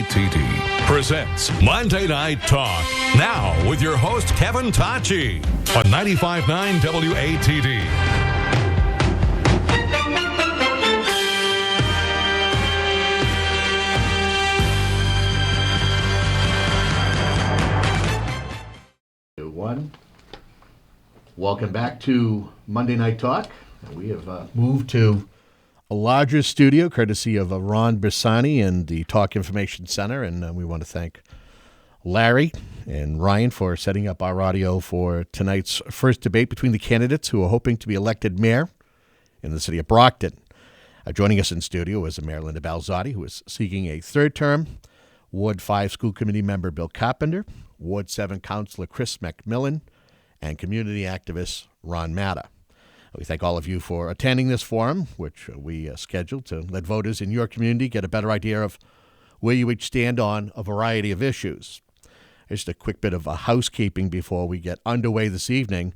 WATD presents Monday Night Talk. Now with your host, Kevin Tocci on 95.9 WATD. Welcome back to Monday Night Talk. We have moved to a larger studio courtesy of Ron Matta and the Talk Information Center, and we want to thank Larry and Ryan for setting up our audio for tonight's first debate between the candidates who are hoping to be elected mayor in the city of Brockton. Joining us in studio is Mayor Linda Balzotti, who is seeking a third term, Ward 5 School Committee member Bill Carpenter, Ward 7 Councilor Chris MacMillan, and community activist Ron Matta. We thank all of you for attending this forum, which we scheduled to let voters in your community get a better idea of where you each stand on a variety of issues. Just a quick bit of housekeeping before we get underway this evening.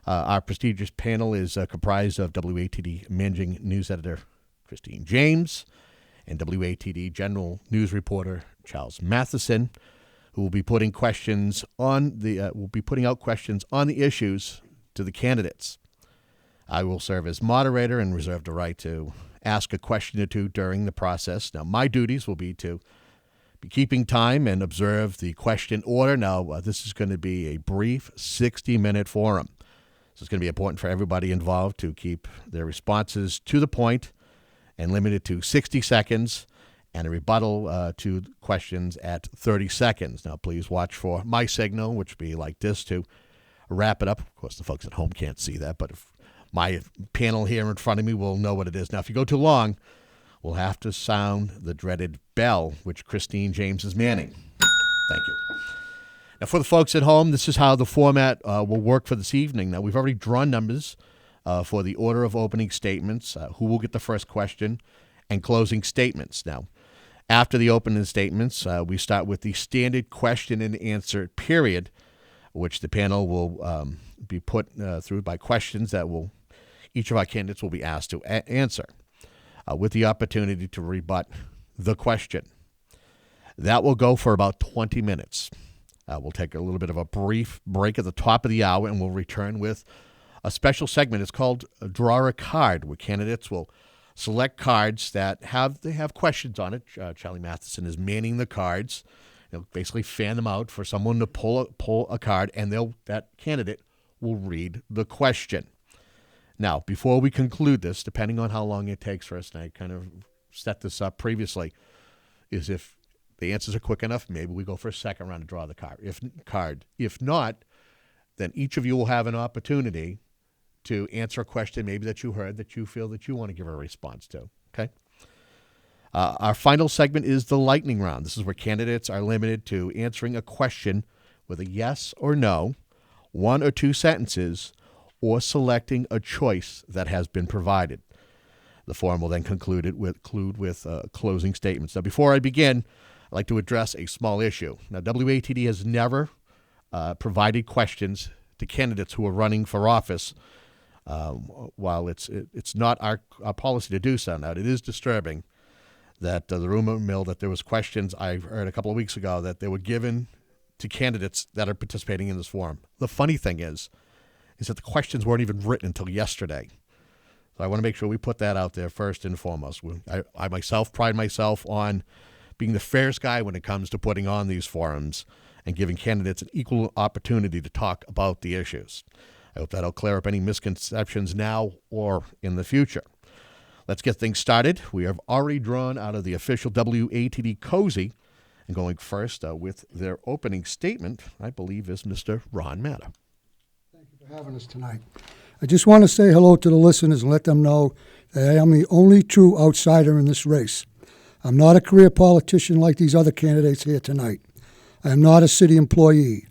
Our prestigious panel is comprised of WATD Managing News Editor Christine James and WATD General News Reporter Charles Mathewson, who will be putting questions on putting out questions on the issues to the candidates. I will serve as moderator and reserve the right to ask a question or two during the process. Now, my duties will be to be keeping time and observe the question order. Now, this is going to be a brief 60-minute forum. So it's going to be important for everybody involved to keep their responses to the point and limited to 60 seconds. And a rebuttal to questions at 30 seconds. Now, please watch for my signal, which will be like this to wrap it up. Of course, the folks at home can't see that, but if my panel here in front of me will know what it is. Now, if you go too long, we'll have to sound the dreaded bell, which Christine James is manning. Thank you. Now, for the folks at home, this is how the format will work for this evening. Now, we've already drawn numbers for the order of opening statements, who will get the first question, and closing statements. Now, after the opening statements, we start with the standard question and answer period, which the panel will be put through by questions that each of our candidates will be asked to answer, with the opportunity to rebut the question. That will go for about 20 minutes. We'll take a little bit of a brief break at the top of the hour, and we'll return with a special segment. It's called Draw a Card, where candidates will select cards that have questions on it. Charlie Mathewson is manning the cards. He'll basically fan them out for someone to pull a card, and that candidate will read the question. Now, before we conclude this, depending on how long it takes for us, and I kind of set this up previously, is if the answers are quick enough, maybe we go for a second round to draw the card. If not, then each of you will have an opportunity to answer a question maybe that you heard that you feel that you want to give a response to, okay? Our final segment is the lightning round. This is where candidates are limited to answering a question with a yes or no, one or two sentences, or selecting a choice that has been provided. The forum will then conclude with closing statements. Now, before I begin, I'd like to address a small issue. Now, WATD has never provided questions to candidates who are running for office. While it's not our policy to do so. Now, it is disturbing that the rumor mill that there was questions I heard a couple of weeks ago that they were given to candidates that are participating in this forum. The funny thing is that the questions weren't even written until yesterday. So I want to make sure we put that out there first and foremost. I myself pride myself on being the fairest guy when it comes to putting on these forums and giving candidates an equal opportunity to talk about the issues. I hope that'll clear up any misconceptions now or in the future. Let's get things started. We have already drawn out of the official WATD cozy, and going first with their opening statement, I believe, is Mr. Ron Matta. Thank you for having us tonight. I just want to say hello to the listeners and let them know that I am the only true outsider in this race. I'm not a career politician like these other candidates here tonight. I am not a city employee.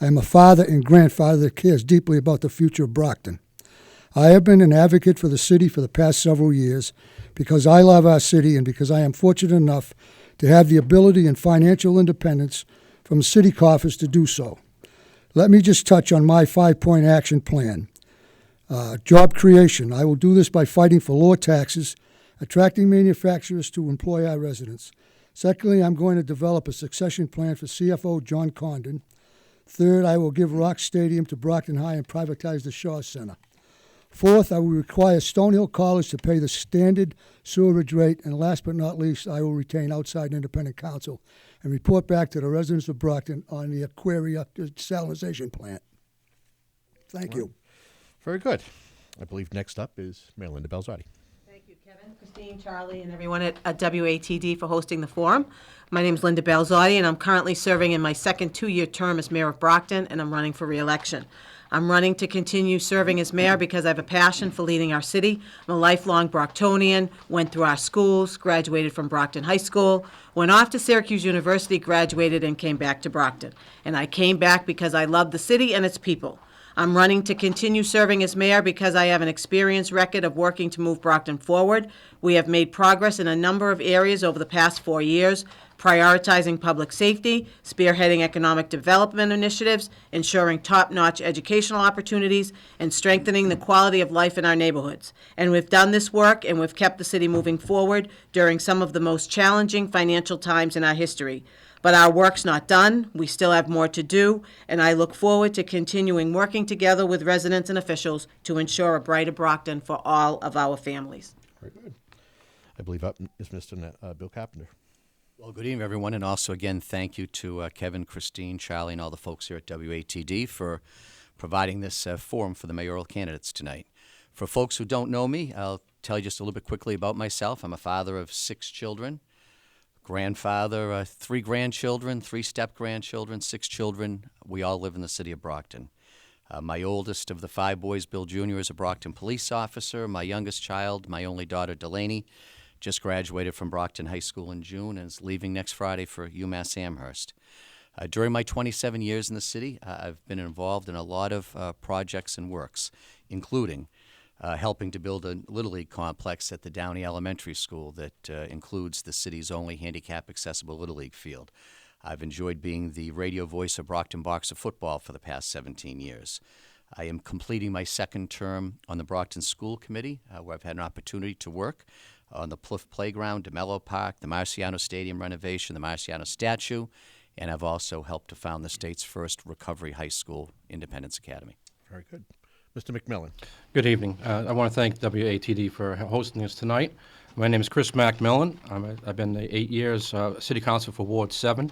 I am a father and grandfather that cares deeply about the future of Brockton. I have been an advocate for the city for the past several years because I love our city and because I am fortunate enough to have the ability and financial independence from city coffers to do so. Let me just touch on my 5-point action plan. Job creation. I will do this by fighting for lower taxes, attracting manufacturers to employ our residents, Secondly, I'm going to develop a succession plan for CFO John Condon. Third, I will give Rock Stadium to Brockton High and privatize the Shaw Center. Fourth, I will require Stonehill College to pay the standard sewerage rate. And last but not least, I will retain outside independent counsel and report back to the residents of Brockton on the Aquaria desalinization plant. Thank you. Very good. I believe next up is Mayor Linda Balzotti. Thank you, Kevin, Christine, Charlie, and everyone at WATD for hosting the forum. My name is Linda Balzotti, and I'm currently serving in my second two-year term as mayor of Brockton, and I'm running for re-election. I'm running to continue serving as mayor because I have a passion for leading our city. I'm a lifelong Brocktonian, went through our schools, graduated from Brockton High School, went off to Syracuse University, graduated, and came back to Brockton. And I came back because I love the city and its people. I'm running to continue serving as mayor because I have an experienced record of working to move Brockton forward. We have made progress in a number of areas over the past 4 years, prioritizing public safety, spearheading economic development initiatives, ensuring top-notch educational opportunities, and strengthening the quality of life in our neighborhoods. And we've done this work, and we've kept the city moving forward during some of the most challenging financial times in our history. But our work's not done. We still have more to do, and I look forward to continuing working together with residents and officials to ensure a brighter Brockton for all of our families. Very good. I believe up is Mr. Bill Carpenter. Well, good evening, everyone, and also, again, thank you to Kevin, Christine, Charlie, and all the folks here at WATD for providing this forum for the mayoral candidates tonight. For folks who don't know me, I'll tell you just a little bit quickly about myself. I'm a father of 6 children. Grandfather, 3 grandchildren, 3 step-grandchildren, 6 children. We all live in the city of Brockton. My oldest of the 5 boys, Bill Jr., is a Brockton police officer. My youngest child, my only daughter, Delaney, just graduated from Brockton High School in June and is leaving next Friday for UMass Amherst. During my 27 years in the city, I've been involved in a lot of projects and works, including helping to build a Little League complex at the Downey Elementary School that includes the city's only handicap-accessible Little League field. I've enjoyed being the radio voice of Brockton Boxer football for the past 17 years. I am completing my second term on the Brockton School Committee, where I've had an opportunity to work on the Plouffe Playground, DeMello Park, the Marciano Stadium renovation, the Marciano statue, and I've also helped to found the state's first Recovery High School Independence Academy. Very good. Mr. MacMillan. Good evening. I want to thank WATD for hosting us tonight. My name is Chris MacMillan. I've been 8 years City Council for Ward 7.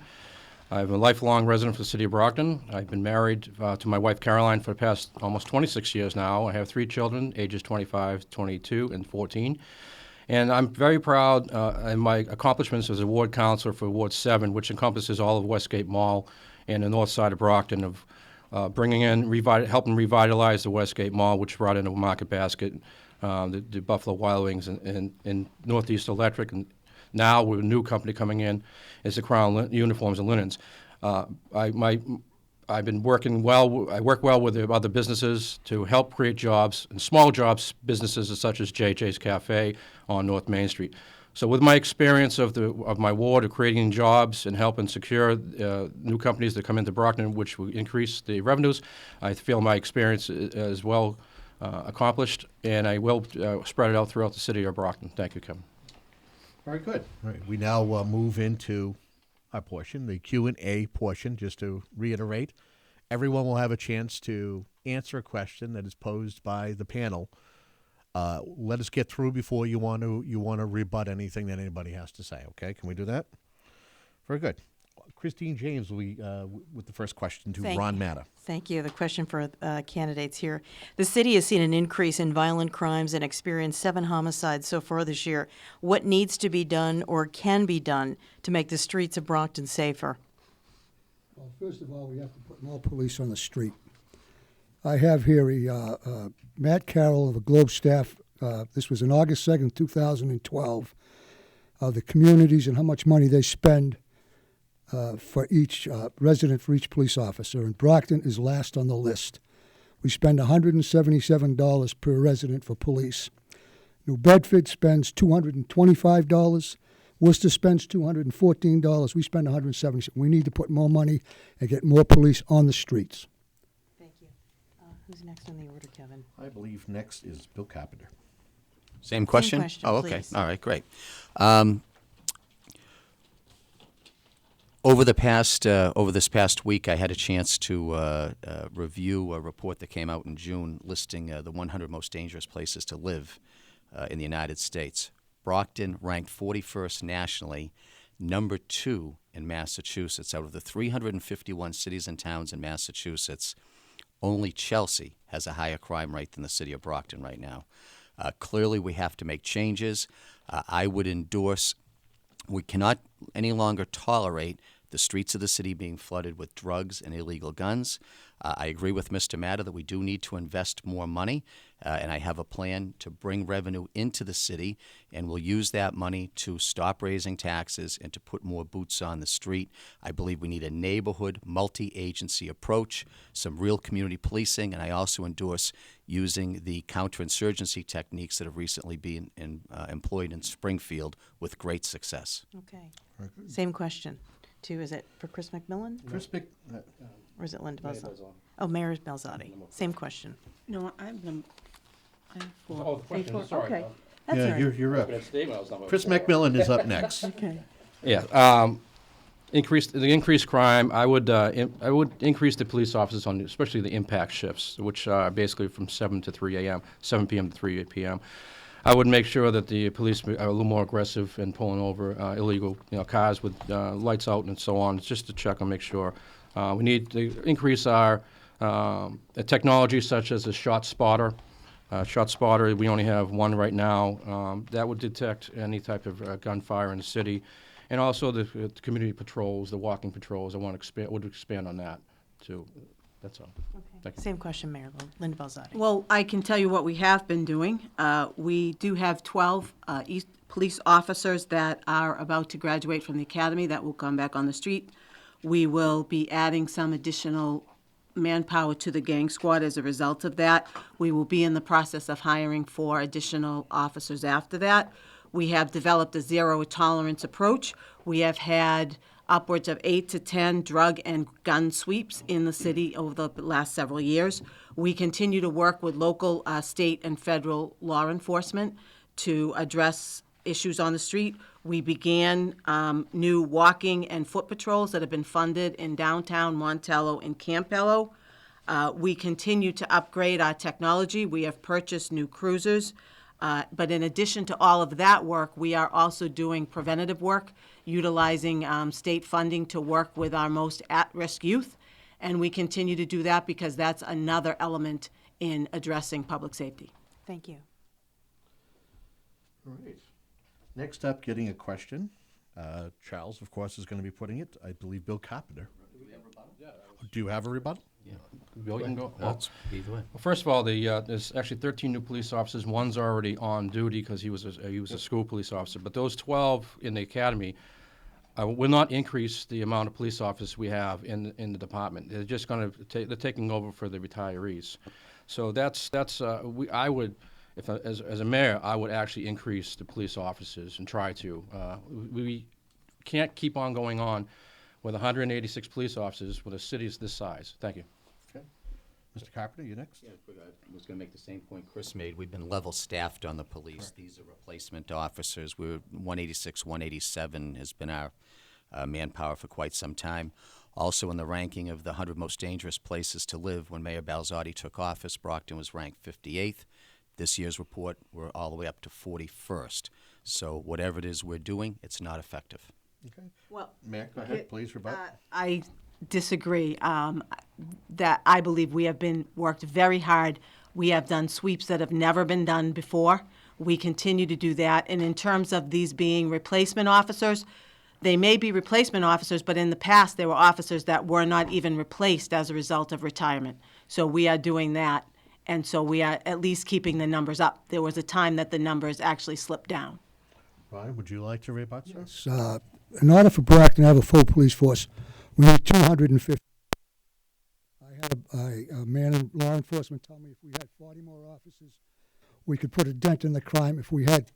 I'm a lifelong resident for the City of Brockton. I've been married to my wife Caroline for the past almost 26 years now. I have 3 children, ages 25, 22, and 14. And I'm very proud in my accomplishments as a ward councilor for Ward 7, which encompasses all of Westgate Mall and the north side of Brockton, of bringing in, helping revitalize the Westgate Mall, which brought in a Market Basket, the Buffalo Wild Wings, and Northeast Electric, and now with a new company coming in, is the Crown Uniforms and Linens. I've been working well. I work well with the other businesses to help create jobs, and small jobs, businesses such as JJ's Cafe on North Main Street. So with my experience of my ward of creating jobs and helping secure new companies that come into Brockton, which will increase the revenues, I feel my experience is well accomplished, and I will spread it out throughout the city of Brockton. Thank you, Kevin. Very good. All right. We now move into our portion, the Q&A portion. Just to reiterate, everyone will have a chance to answer a question that is posed by the panel. Let us get through before you want to rebut anything that anybody has to say. Okay, can we do that? Very good. Christine James will be with the first question to Ron Matta. Thank you. The question for candidates here. The city has seen an increase in violent crimes and experienced 7 homicides so far this year. What needs to be done or can be done to make the streets of Brockton safer? Well, first of all, we have to put more police on the street. I have here Matt Carroll of the Globe staff. This was on August 2nd, 2012. The communities and how much money they spend for each resident, for each police officer. And Brockton is last on the list. We spend $177 per resident for police. New Bedford spends $225. Worcester spends $214. We spend $177. We need to put more money and get more police on the streets. Thank you. Who's next on the order, Kevin? I believe next is Bill Carpenter. Same question? question, Oh, okay. please. All right, great. Over this past week, I had a chance to review a report that came out in June listing the 100 most dangerous places to live in the United States. Brockton ranked 41st nationally, number 2 in Massachusetts. Out of the 351 cities and towns in Massachusetts, only Chelsea has a higher crime rate than the city of Brockton right now. Clearly, we have to make changes. I would endorse, we cannot any longer tolerate the streets of the city being flooded with drugs and illegal guns. I agree with Mr. Matta that we do need to invest more money, and I have a plan to bring revenue into the city, and we'll use that money to stop raising taxes and to put more boots on the street. I believe we need a neighborhood, multi-agency approach, some real community policing, and I also endorse using the counterinsurgency techniques that have recently been employed in Springfield with great success. Okay. Same question. Is it for Chris MacMillan? Or is it Linda Balzotti? Oh, Mayor Balzotti. Same question. No, I have 4. Oh, the question, A4. sorry. Okay. That's all Yeah, right. you're up. That statement, I was not- Chris MacMillan is up next. Okay. Yeah, increased crime. I would increase the police officers on especially the impact shifts, which are basically from 7 to 3 a.m., 7 p.m. to 3 p.m. I would make sure that the police are a little more aggressive in pulling over illegal cars with lights out and so on, just to check and make sure. We need to increase our technology, such as a shot spotter. Shot spotter, we only have one right now. That would detect any type of gunfire in the city. And also the community patrols, the walking patrols, would expand on that, too. That's all. Thank you. Same question, Mayor Linda Balzotti. Well, I can tell you what we have been doing. We do have 12 police officers that are about to graduate from the academy that will come back on the street. We will be adding some additional manpower to the gang squad as a result of that. We will be in the process of hiring 4 additional officers after that. We have developed a zero tolerance approach. We have had upwards of 8 to 10 drug and gun sweeps in the city over the last several years. We continue to work with local, state, and federal law enforcement to address issues on the street. We began new walking and foot patrols that have been funded in downtown Montello and Campello. We continue to upgrade our technology. We have purchased new cruisers. But in addition to all of that work, we are also doing preventative work, utilizing state funding to work with our most at-risk youth. And we continue to do that because that's another element in addressing public safety. Thank you. All right. Next up, getting a question. Charles, of course, is going to be putting it. I believe Bill Carpenter. Do you have a rebuttal? Bill, you can go. Either way. Well, first of all, there's actually 13 new police officers. One's already on duty because he was a school police officer. But those 12 in the academy will not increase the amount of police officers we have in the department. They're just going to they're taking over for the retirees. So I would, as a mayor, I would actually increase the police officers and try to. We can't keep on going on with 186 police officers with a city this size. Thank you. Okay. Mr. Carpenter, you next? Yeah, I was going to make the same point Chris made. We've been level staffed on the police. These are replacement officers. We're 186, 187 has been our manpower for quite some time. Also in the ranking of the 100 most dangerous places to live, when Mayor Balzotti took office, Brockton was ranked 58th. This year's report, we're all the way up to 41st. So whatever it is we're doing, it's not effective. Okay. Well, Mayor, go ahead, please, rebut. I disagree. That I believe we have been worked very hard. We have done sweeps that have never been done before. We continue to do that. And in terms of these being replacement officers, they may be replacement officers, but in the past, there were officers that were not even replaced as a result of retirement. So we are doing that. And so we are at least keeping the numbers up. There was a time that the numbers actually slipped down. Ryan, would you like to rebut, sir? Yes. In order for Brockton to have a full police force, we need 250. I had a man in law enforcement tell me if we had 40 more officers, we could put a dent in the crime. If we had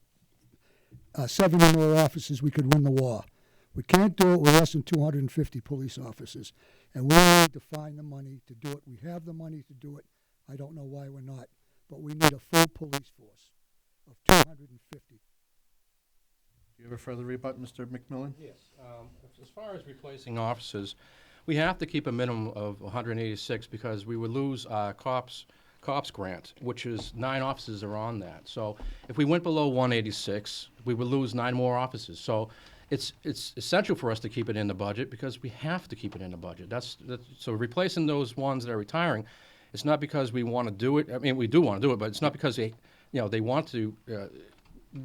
70 more officers, we could win the war. We can't do it with less than 250 police officers. And we need to find the money to do it. We have the money to do it. I don't know why we're not. But we need a full police force of 250. you have a further rebut, Mr. MacMillan? Yes. As far as replacing officers, we have to keep a minimum of 186 because we would lose our cops grant, which is 9 officers are on that. So if we went below 186, we would lose 9 more officers. So it's essential for us to keep it in the budget because we have to keep it in the budget. So replacing those ones that are retiring, it's not because we want to do it. I mean, we do want to do it, but it's not because they want to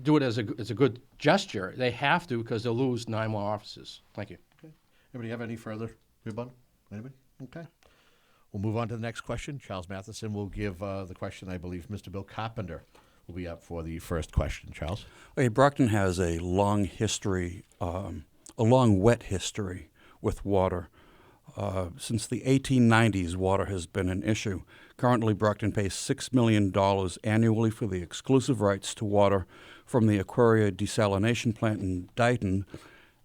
do it as a good gesture. They have to because they'll lose 9 more officers. Thank you. Okay. Anybody have any further rebuttal? Anybody? Okay. We'll move on to the next question. Charles Mathewson will give the question. I believe Mr. Bill Carpenter will be up for the first question. Charles? Hey, Brockton has a long history, a long wet history with water. Since the 1890s, water has been an issue. Currently, Brockton pays $6 million annually for the exclusive rights to water from the Aquaria desalination plant in Dighton,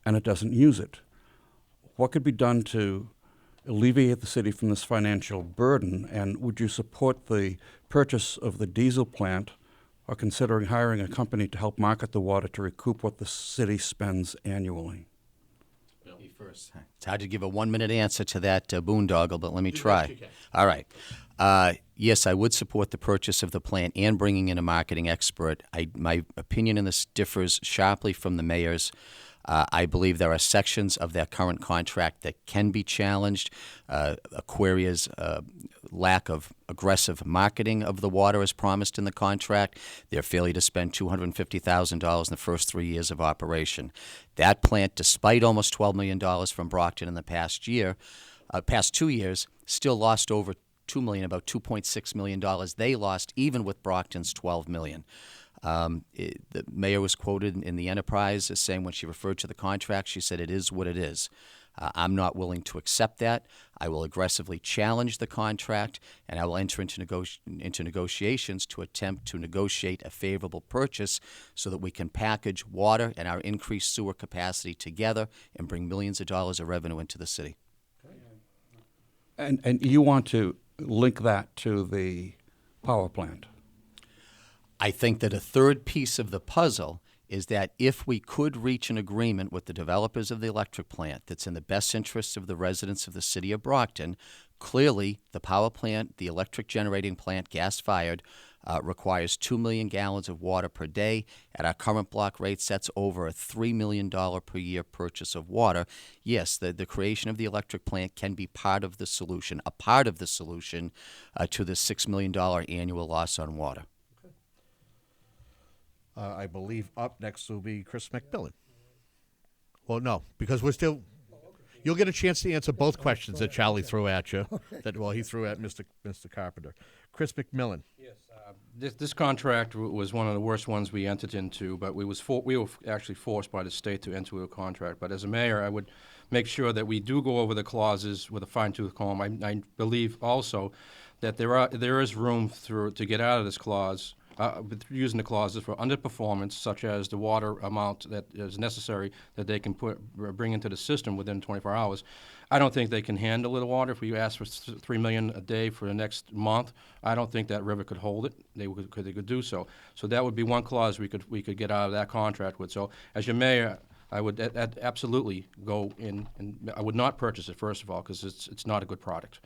and it doesn't use it. What could be done to alleviate the city from this financial burden, and would you support the purchase of the diesel plant or considering hiring a company to help market the water to recoup what the city spends annually? Me first. It's hard to give a 1-minute answer to that boondoggle, but let me try. All right. Yes, I would support the purchase of the plant and bringing in a marketing expert. My opinion in this differs sharply from the mayor's. I believe there are sections of their current contract that can be challenged. Aquaria's lack of aggressive marketing of the water as promised in the contract, their failure to spend $250,000 in the first 3 years of operation. That plant, despite almost $12 million from Brockton in the past 2 years, still lost over $2 million, about $2.6 million they lost, even with Brockton's $12 million. The mayor was quoted in the Enterprise as saying when she referred to the contract, she said, "It is what it is." I'm not willing to accept that. I will aggressively challenge the contract, and I will enter into negotiations to attempt to negotiate a favorable purchase so that we can package water and our increased sewer capacity together and bring millions of dollars of revenue into the city. And you want to link that to the power plant? I think that a third piece of the puzzle is that if we could reach an agreement with the developers of the electric plant that's in the best interests of the residents of the city of Brockton, clearly the power plant, the electric generating plant, gas-fired, requires 2 million gallons of water per day. At our current block rates, that's over a $3 million per year purchase of water. Yes, the creation of the electric plant can be part of the solution, to the $6 million annual loss on water. I believe up next will be Chris MacMillan. Well, no, because we're still. You'll get a chance to answer both questions that Charlie threw at you. He threw at Mr. Carpenter. Chris MacMillan. Yes, this contract was one of the worst ones we entered into, but we were actually forced by the state to enter a contract. But as a mayor, I would make sure that we do go over the clauses with a fine-tooth comb. I believe also that there is room to get out of this clause. Using the clauses for underperformance, such as the water amount that is necessary that they can bring into the system within 24 hours. I don't think they can handle the water. If we ask for $3 million a day for the next month, I don't think that river could hold it. They could do so. So that would be one clause we could get out of that contract with. So as your mayor, I would absolutely go in, and I would not purchase it, first of all, because it's not a good product.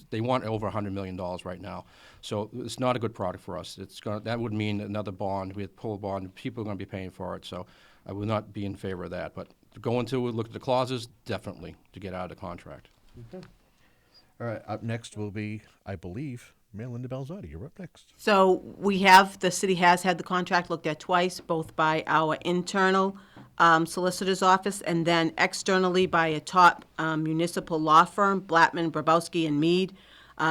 They want over $100 million right now, so it's not a good product for us. That would mean another bond. We had pull a bond. People are going to be paying for it, so I would not be in favor of that. But to go into it, look at the clauses, definitely to get out of the contract. Okay. All right. Up next will be, I believe, Mayor Linda Balzotti. You're up next. So the city has had the contract looked at twice, both by our internal solicitor's office and then externally by a top municipal law firm, Blattman, Brabowski, and Mead.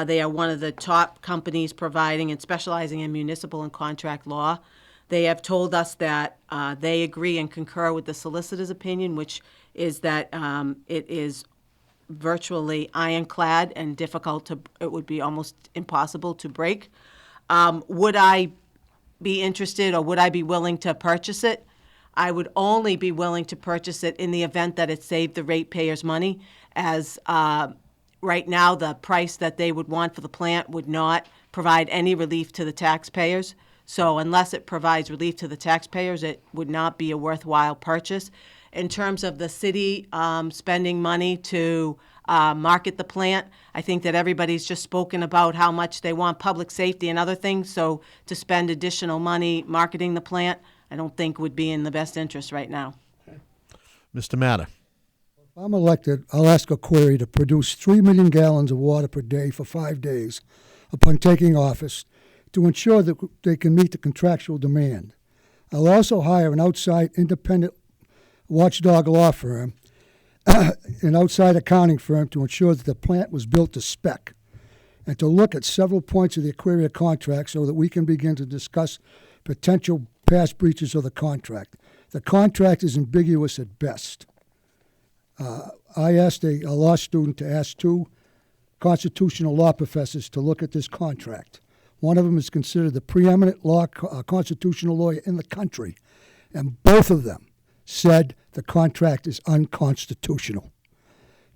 They are one of the top companies providing and specializing in municipal and contract law. They have told us that they agree and concur with the solicitor's opinion, which is that it is virtually ironclad and it would be almost impossible to break. Would I be interested or would I be willing to purchase it? I would only be willing to purchase it in the event that it saved the ratepayers money, as right now the price that they would want for the plant would not provide any relief to the taxpayers. So unless it provides relief to the taxpayers, it would not be a worthwhile purchase. In terms of the city spending money to market the plant, I think that everybody's just spoken about how much they want public safety and other things. So to spend additional money marketing the plant, I don't think would be in the best interest right now. Mr. Matta. If I'm elected, I'll ask a query to produce 3 million gallons of water per day for 5 days upon taking office to ensure that they can meet the contractual demand. I'll also hire an outside independent watchdog law firm, an outside accounting firm to ensure that the plant was built to spec, and to look at several points of the Aquaria contract so that we can begin to discuss potential past breaches of the contract. The contract is ambiguous at best. I asked a law student to ask 2 constitutional law professors to look at this contract. One of them is considered the preeminent constitutional lawyer in the country, and both of them said the contract is unconstitutional.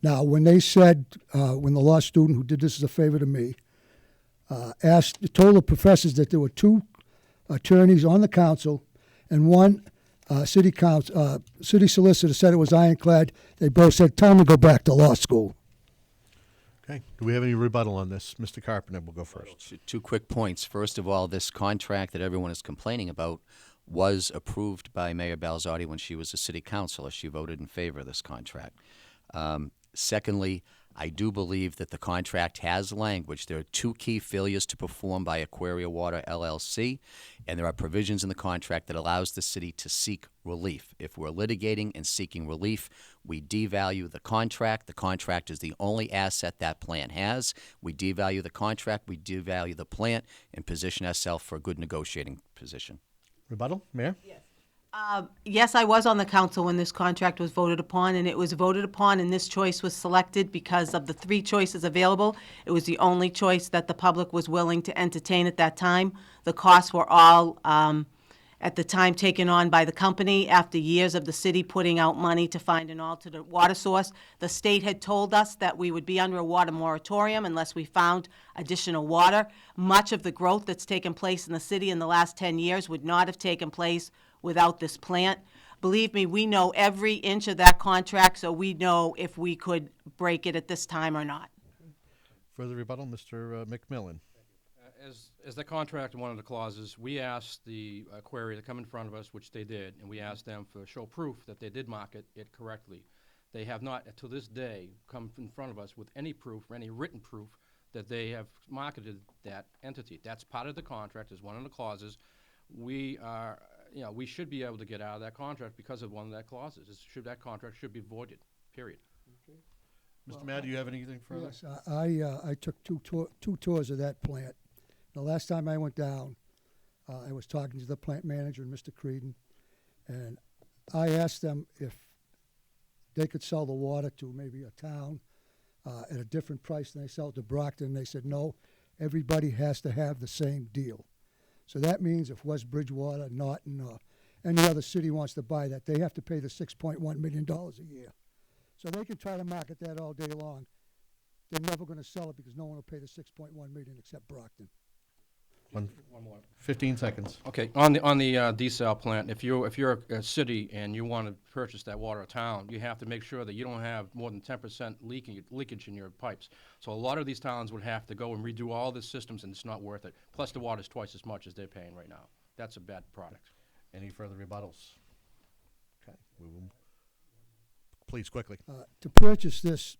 Now, when they said, when the law student who did this as a favor to me, told the professors that there were 2 attorneys on the council and one city solicitor said it was ironclad, they both said, time to go back to law school. Okay. Do we have any rebuttal on this? Mr. Carpenter will go first. 2 quick points. First of all, this contract that everyone is complaining about was approved by Mayor Balzotti when she was a city councilor. She voted in favor of this contract. Secondly, I do believe that the contract has language. There are 2 key failures to perform by Aquaria Water LLC, and there are provisions in the contract that allows the city to seek relief. If we're litigating and seeking relief, we devalue the contract. The contract is the only asset that plant has. We devalue the contract, we devalue the plant, and position ourselves for a good negotiating position. Rebuttal, Mayor? Yes, I was on the council when this contract was voted upon, and it was voted upon, and this choice was selected because of the 3 choices available. It was the only choice that the public was willing to entertain at that time. The costs were all, at the time, taken on by the company after years of the city putting out money to find an alternate water source. The state had told us that we would be under a water moratorium unless we found additional water. Much of the growth that's taken place in the city in the last 10 years would not have taken place without this plant. Believe me, we know every inch of that contract, so we know if we could break it at this time or not. Further rebuttal, Mr. MacMillan. As the contract in one of the clauses, we asked the Aquaria to come in front of us, which they did, and we asked them to show proof that they did market it correctly. They have not, to this day, come in front of us with any proof or any written proof that they have marketed that entity. That's part of the contract, is one of the clauses. We are, we should be able to get out of that contract because of one of that clauses. That contract should be voided, period. Okay. Mr. Matt, do you have anything further? Yes, I took two tours of that plant. The last time I went down, I was talking to the plant manager and Mr. Creedon, and I asked them if they could sell the water to maybe a town at a different price than they sell it to Brockton. And they said, no, everybody has to have the same deal. So that means if West Bridgewater, Norton, or any other city wants to buy that, they have to pay the $6.1 million a year. So they can try to market that all day long. They're never going to sell it because no one will pay the $6.1 million except Brockton. One more. 15 seconds. Okay, on the desal plant, if you're a city and you want to purchase that water of town, you have to make sure that you don't have more than 10% leakage in your pipes. So a lot of these towns would have to go and redo all the systems, and it's not worth it. Plus, the water's twice as much as they're paying right now. That's a bad product. Any further rebuttals? Okay, we will. Please, quickly. To purchase this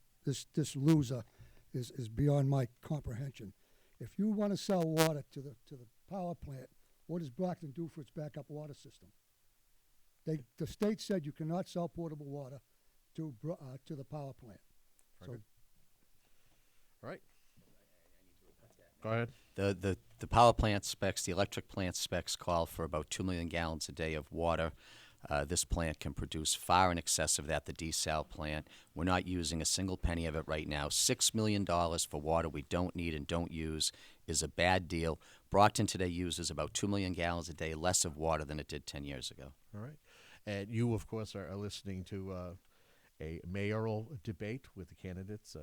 loser is beyond my comprehension. If you want to sell water to the power plant, what does Brockton do for its backup water system? The state said you cannot sell potable water to the power plant. So, all right. Go ahead. The power plant specs, the electric plant specs call for about 2 million gallons a day of water. This plant can produce far in excess of that, the desal plant. We're not using a single penny of it right now. $6 million for water we don't need and don't use is a bad deal. Brockton today uses about 2 million gallons a day less of water than it did 10 years ago. All right. And you, of course, are listening to a mayoral debate with the candidates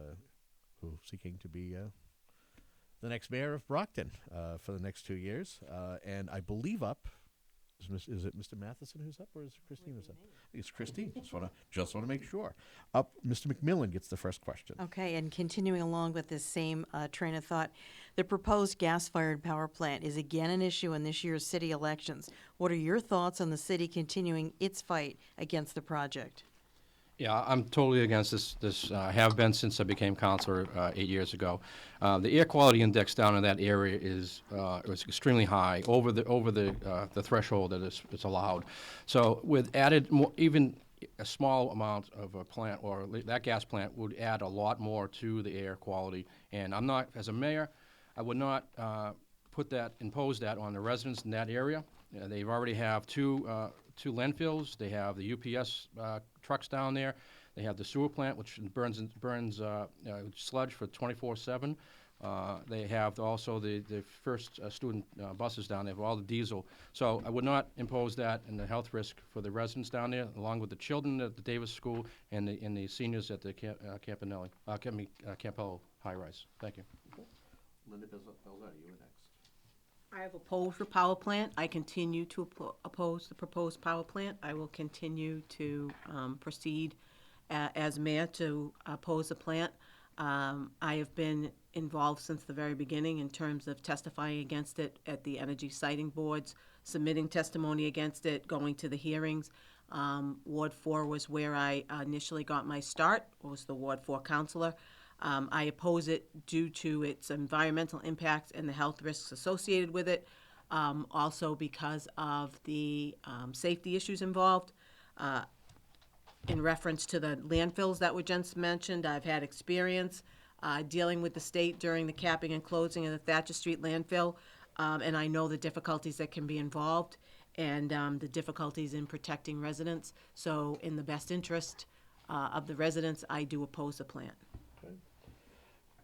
who are seeking to be the next mayor of Brockton for the next 2 years. And I believe is it Mr. Mathewson who's up, or is it Christine who's up? I think it's Christine. Just want to make sure. Up, Mr. MacMillan gets the first question. Okay, and continuing along with this same train of thought, the proposed gas-fired power plant is again an issue in this year's city elections. What are your thoughts on the city continuing its fight against the project? Yeah, I'm totally against this. Have been since I became councilor 8 years ago. The air quality index down in that area is extremely high, over the threshold that is allowed. So with added more, even a small amount of a plant or that gas plant would add a lot more to the air quality. And I'm not, as a mayor, I would not impose that on the residents in that area. They've already have two landfills. They have the UPS trucks down there. They have the sewer plant, which burns sludge for 24/7. They have also the first student buses down there, all the diesel. So I would not impose that and the health risk for the residents down there, along with the children at the Davis School and the seniors at the Campello High Rise. Thank you. Linda Balzotti, you were next. I have opposed the power plant. I continue to oppose the proposed power plant. I will continue to proceed as mayor to oppose the plant. I have been involved since the very beginning in terms of testifying against it at the energy siting boards, submitting testimony against it, going to the hearings. Ward 4 was where I initially got my start, was the Ward 4 councilor. I oppose it due to its environmental impact and the health risks associated with it, also because of the safety issues involved. In reference to the landfills that were just mentioned, I've had experience dealing with the state during the capping and closing of the Thatcher Street landfill, and I know the difficulties that can be involved and the difficulties in protecting residents. So in the best interest of the residents, I do oppose the plant. Okay.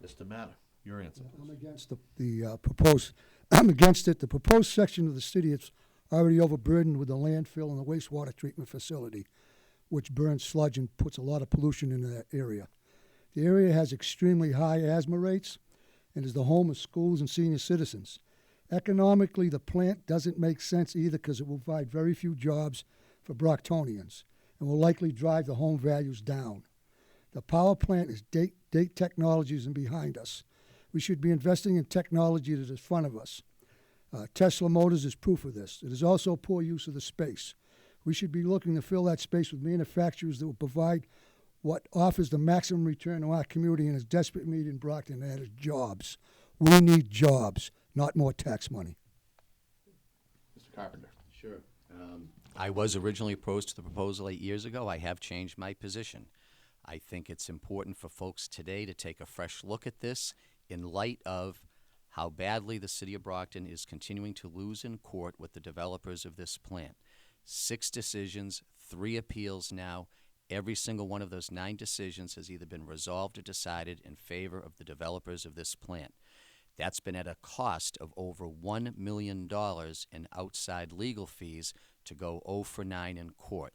Mr. Matta, your answer. I'm against the proposed. I'm against it. The proposed section of the city is already overburdened with the landfill and the wastewater treatment facility, which burns sludge and puts a lot of pollution into that area. The area has extremely high asthma rates and is the home of schools and senior citizens. Economically, the plant doesn't make sense either because it will provide very few jobs for Brocktonians and will likely drive the home values down. The power plant is date technologies and behind us. We should be investing in technology that is in front of us. Tesla Motors is proof of this. It is also poor use of the space. We should be looking to fill that space with manufacturers that will provide what offers the maximum return to our community and is desperate need in Brockton, and that is jobs. We need jobs, not more tax money. Mr. Carpenter. Sure. I was originally opposed to the proposal 8 years ago. I have changed my position. I think it's important for folks today to take a fresh look at this in light of how badly the city of Brockton is continuing to lose in court with the developers of this plant. 6 decisions, 3 appeals now. Every single one of those 9 decisions has either been resolved or decided in favor of the developers of this plant. That's been at a cost of over $1 million in outside legal fees to go 0 for 9 in court.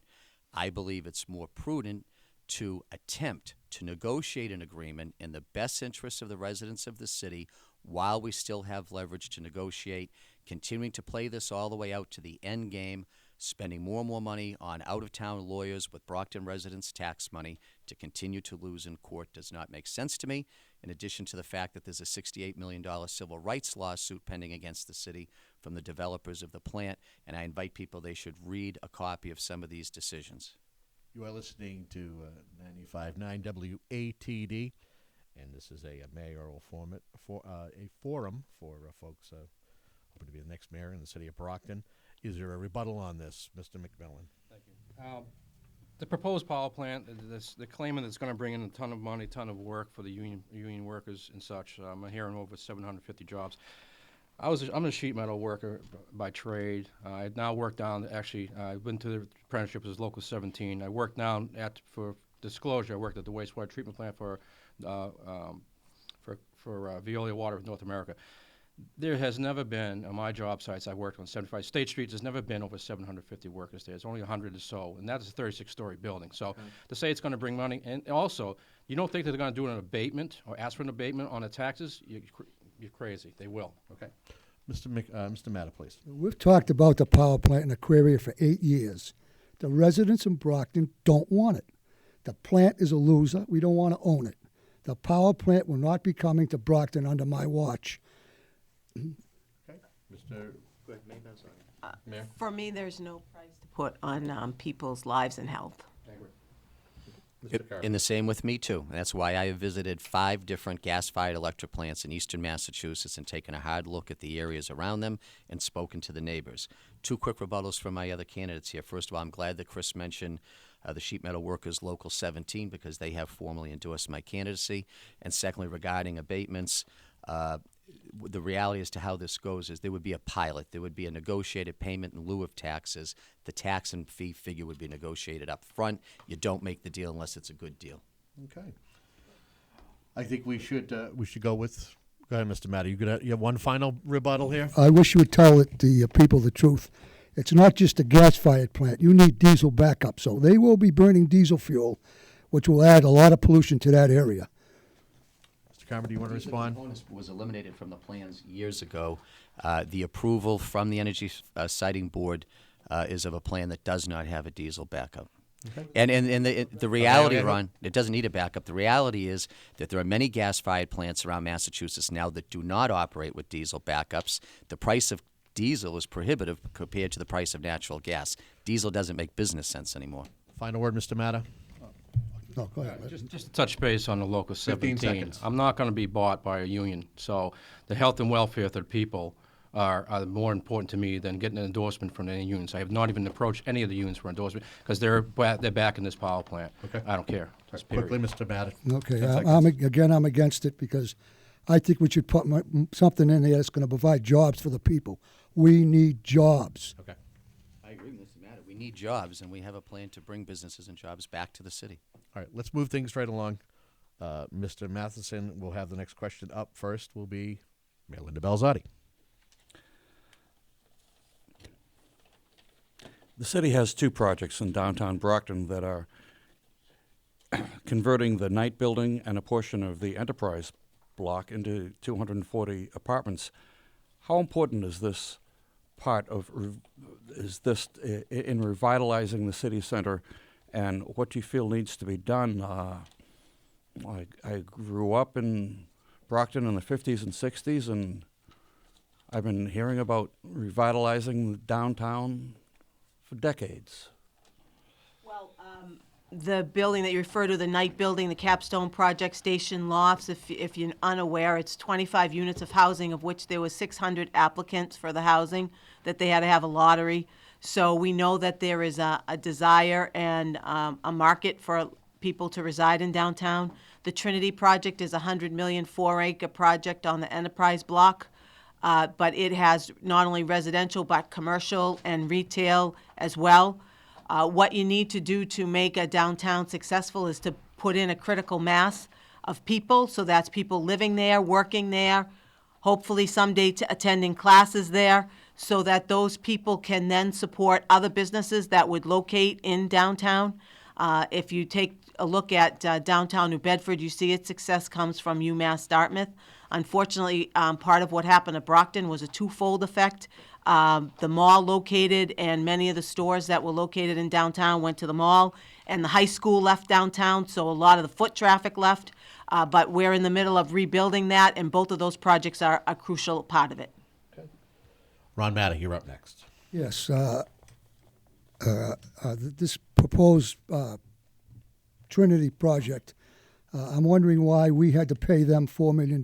I believe it's more prudent to attempt to negotiate an agreement in the best interests of the residents of the city while we still have leverage to negotiate, continuing to play this all the way out to the end game, spending more and more money on out-of-town lawyers with Brockton residents' tax money to continue to lose in court does not make sense to me, in addition to the fact that there's a $68 million civil rights lawsuit pending against the city from the developers of the plant, and I invite people they should read a copy of some of these decisions. You are listening to 95.9 WATD, and this is a mayoral forum for folks hoping to be the next mayor in the city of Brockton. Is there a rebuttal on this, Mr. MacMillan? Thank you. The proposed power plant, the claimant that's going to bring in a ton of money, ton of work for the union workers and such. I'm hearing over 750 jobs. I'm a sheet metal worker by trade. I now work down, I've been to the apprenticeship as Local 17. I work down for disclosure, I worked at the wastewater treatment plant for Veolia Water of North America. There has never been, on my job sites, I worked on 75 State Street, there's never been over 750 workers there. It's only 100 or so, and that is a 36-story building. So to say it's going to bring money, and also, you don't think that they're going to do an abatement or ask for an abatement on the taxes? you're crazy. They will. Okay. Mr. Matta, please. We've talked about the power plant in Aquaria for 8 years. The residents in Brockton don't want it. The plant is a loser. We don't want to own it. The power plant will not be coming to Brockton under my watch. Okay. Mr. Mayor? For me, there's no price to put on people's lives and health. Mr. Carpenter. In the same with me, too. And that's why I have visited 5 different gas-fired electric plants in eastern Massachusetts and taken a hard look at the areas around them and spoken to the neighbors. 2 quick rebuttals from my other candidates here. First of all, I'm glad that Chris mentioned the Sheet Metal Workers Local 17 because they have formally endorsed my candidacy. And secondly, regarding abatements, the reality as to how this goes is there would be a pilot. There would be a negotiated payment in lieu of taxes. The tax and fee figure would be negotiated up front. You don't make the deal unless it's a good deal. Okay. I think we should go with. Go ahead, Mr. Matta. You have one final rebuttal here. I wish you would tell the people the truth. It's not just a gas-fired plant. You need diesel backup, so they will be burning diesel fuel, which will add a lot of pollution to that area. Mr. Carpenter, do you want to respond? Bonus was eliminated from the plans years ago. The approval from the Energy Siting Board is of a plan that does not have a diesel backup. Okay. And the reality, okay. Ron, it doesn't need a backup. The reality is that there are many gas-fired plants around Massachusetts now that do not operate with diesel backups. The price of diesel is prohibitive compared to the price of natural gas. Diesel doesn't make business sense anymore. Final word, Mr. Matta. No, go ahead. Just to touch base on the local 15 17. seconds. I'm not going to be bought by a union, so the health and welfare of the people are more important to me than getting an endorsement from any unions. I have not even approached any of the unions for endorsement because they're back in this power plant. Okay. I don't care. Just period. Quickly, Mr. Matta. Okay, 10 seconds. I'm against it because I think we should put something in there that's going to provide jobs for the people. We need jobs. Okay. I agree, Mr. Matta. We need jobs, and we have a plan to bring businesses and jobs back to the city. All right, let's move things right along. Mr. Mathewson will have the next question up. First will be Mayor Linda Balzotti. The city has 2 projects in downtown Brockton that are converting the Knight Building and a portion of the Enterprise block into 240 apartments. How important is this part of, in revitalizing the city center, and what do you feel needs to be done? I grew up in Brockton in the 50s and 60s, and I've been hearing about revitalizing the downtown for decades. Well, the building that you refer to, the Knight Building, the Capstone Project Station Lofts, if you're unaware, it's 25 units of housing, of which there was 600 applicants for the housing, that they had to have a lottery. So we know that there is a desire and a market for people to reside in downtown. The Trinity Project is a $100 million 4-acre project on the Enterprise block. But it has not only residential but commercial and retail as well. What you need to do to make a downtown successful is to put in a critical mass of people, so that's people living there, working there, hopefully someday attending classes there, so that those people can then support other businesses that would locate in downtown. If you take a look at downtown New Bedford, you see its success comes from UMass Dartmouth. Unfortunately, part of what happened at Brockton was a twofold effect. The mall located and many of the stores that were located in downtown went to the mall, and the high school left downtown, so a lot of the foot traffic left. But we're in the middle of rebuilding that, and both of those projects are a crucial part of it. Ron Matta, you're up next. Yes, this proposed Trinity project, I'm wondering why we had to pay them $4 million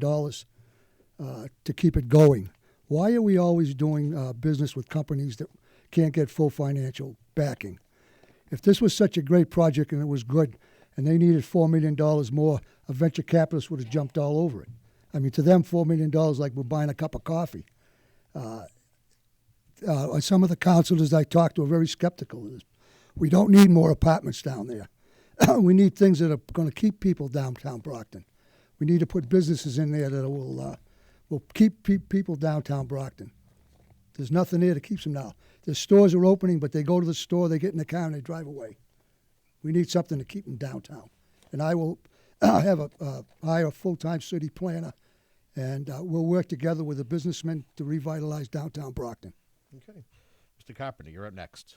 to keep it going. Why are we always doing business with companies that can't get full financial backing? If this was such a great project and it was good and they needed $4 million more, a venture capitalist would have jumped all over it. I mean, to them, $4 million like we're buying a cup of coffee. Some of the councilors I talked to are very skeptical of this. We don't need more apartments down there. We need things that are going to keep people downtown Brockton. We need to put businesses in there that will keep people downtown Brockton. There's nothing there that keeps them now. The stores are opening, but they go to the store, they get in the car, and they drive away. We need something to keep them downtown. And I will hire a full-time city planner and we'll work together with the businessmen to revitalize downtown Brockton. Okay. Mr. Carpenter, you're up next.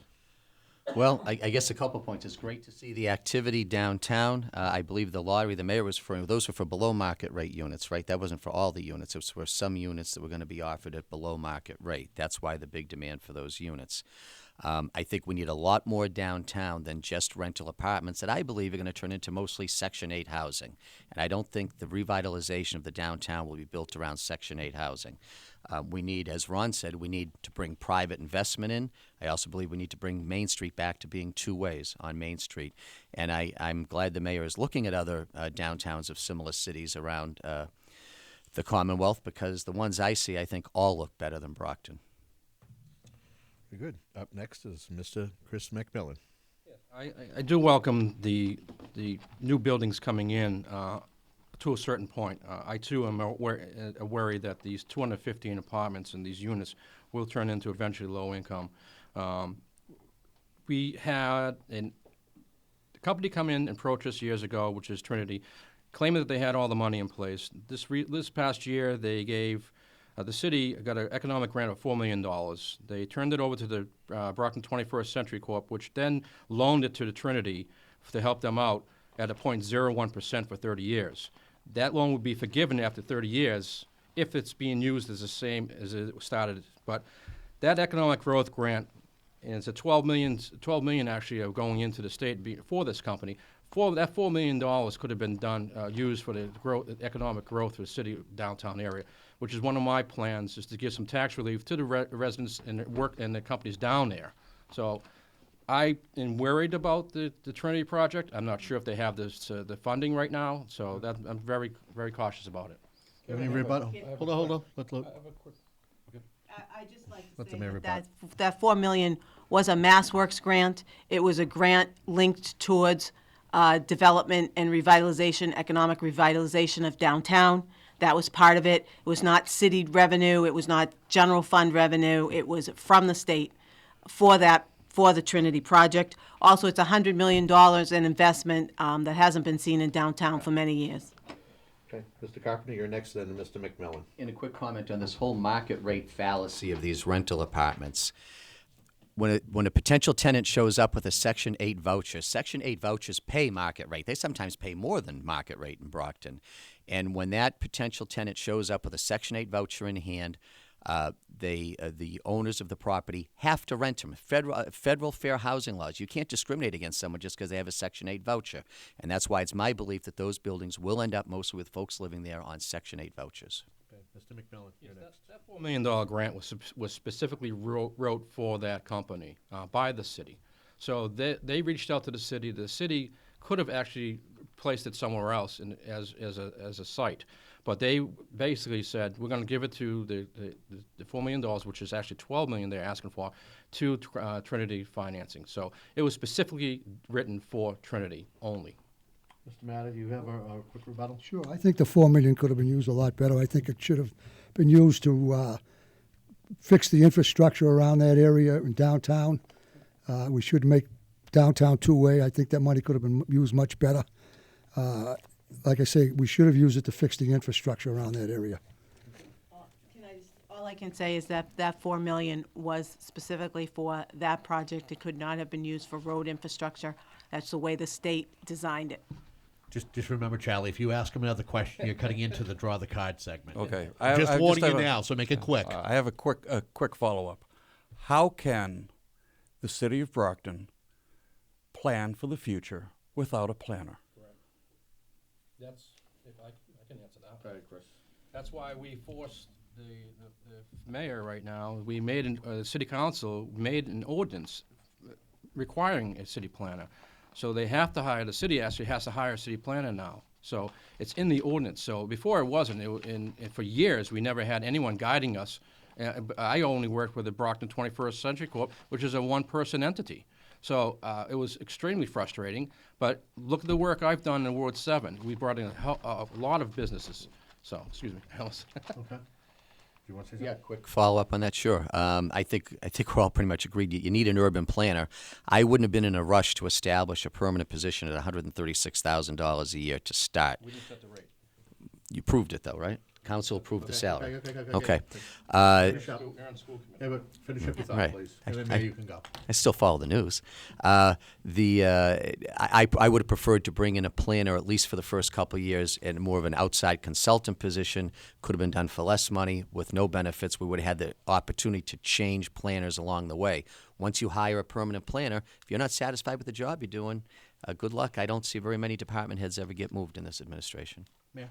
Well, I guess a couple points. It's great to see the activity downtown. I believe the lottery the mayor was referring, those were for below market rate units, right? That wasn't for all the units. It was for some units that were going to be offered at below market rate. That's why the big demand for those units. I think we need a lot more downtown than just rental apartments that I believe are going to turn into mostly Section 8 housing. And I don't think the revitalization of the downtown will be built around Section 8 housing. We need, as Ron said, we need to bring private investment in. I also believe we need to bring Main Street back to being two ways on Main Street. And I'm glad the mayor is looking at other downtowns of similar cities around the Commonwealth, because the ones I see, I think, all look better than Brockton. Very good. Up next is Mr. Chris MacMillan. I do welcome the new buildings coming in to a certain point. I too am worried that these 215 apartments and these units will turn into eventually low income. We had a company come in and approach us years ago, which is Trinity, claiming that they had all the money in place. This past year, they gave the city got an economic grant of $4 million. They turned it over to the Brockton 21st Century Corp., which then loaned it to the Trinity to help them out at a 0.01% for 30 years. That loan would be forgiven after 30 years if it's being used as the same as it started. But that economic growth grant, and it's a $12 million actually are going into the state for this company. That $4 million could have been used for the economic growth of the city downtown area, which is one of my plans, is to give some tax relief to the residents and the companies down there. So I am worried about the Trinity project. I'm not sure if they have the funding right now, so I'm very, very cautious about it. Any rebuttal? Hold on. I just like Let to the say mayor that $4 million was a MassWorks grant. It was a grant linked towards development and revitalization, economic revitalization of downtown. That was part of it. It was not city revenue. It was not general fund revenue. It was from the state for the Trinity project. Also, it's $100 million in investment that hasn't been seen in downtown for many years. Okay. Mr. Carpenter, you're next, then Mr. MacMillan. And a quick comment on this whole market rate fallacy of these rental apartments. When a potential tenant shows up with a Section 8 voucher, Section 8 vouchers pay market rate. They sometimes pay more than market rate in Brockton. And when that potential tenant shows up with a Section 8 voucher in hand, the owners of the property have to rent them. Federal fair housing laws. You can't discriminate against someone just because they have a Section 8 voucher. And that's why it's my belief that those buildings will end up mostly with folks living there on Section 8 vouchers. Okay. Mr. MacMillan, you're next. That $4 million grant was specifically wrote for that company by the city. So they reached out to the city. The city could have actually placed it somewhere else as a site. But they basically said, we're going to give it to the $4 million, which is actually $12 million they're asking for, to Trinity Financing. So it was specifically written for Trinity only. Mr. Matta, do you have a quick rebuttal? Sure. I think the $4 million could have been used a lot better. I think it should have been used to fix the infrastructure around that area in downtown. We should make downtown two-way. I think that money could have been used much better. Like I say, we should have used it to fix the infrastructure around that area. All I can say is that $4 million was specifically for that project. It could not have been used for road infrastructure. That's the way the state designed it. Just remember, Charlie, if you ask him another question, you're cutting into the draw the card segment. Okay. Just warning you now, so make it quick. I have a quick follow-up. How can the city of Brockton plan for the future without a planner? If I can answer that. All right, Chris. That's why we forced the mayor right now. We made the city council made an ordinance requiring a city planner. So they have to hire, the city actually has to hire a city planner now. So it's in the ordinance. So before it wasn't. And for years, we never had anyone guiding us. I only worked with the Brockton 21st Century Corp., which is a one-person entity. So it was extremely frustrating. But look at the work I've done in Ward 7. We brought in a lot of businesses. So, excuse me, Alice. Okay. You want to say something? Yeah, quick follow-up on that, sure. I think we're all pretty much agreed. You need an urban planner. I wouldn't have been in a rush to establish a permanent position at $136,000 a year to start. We didn't set the rate. You proved it, though, right? Council approved the salary. Okay. Okay. Finish up. Yeah, but finish up your thought, Right. please. And then Mayor, you can go. I still follow the news. I would have preferred to bring in a planner, at least for the first couple of years, in more of an outside consultant position. Could have been done for less money with no benefits. We would have had the opportunity to change planners along the way. Once you hire a permanent planner, if you're not satisfied with the job you're doing, good luck. I don't see very many department heads ever get moved in this administration. Mayor.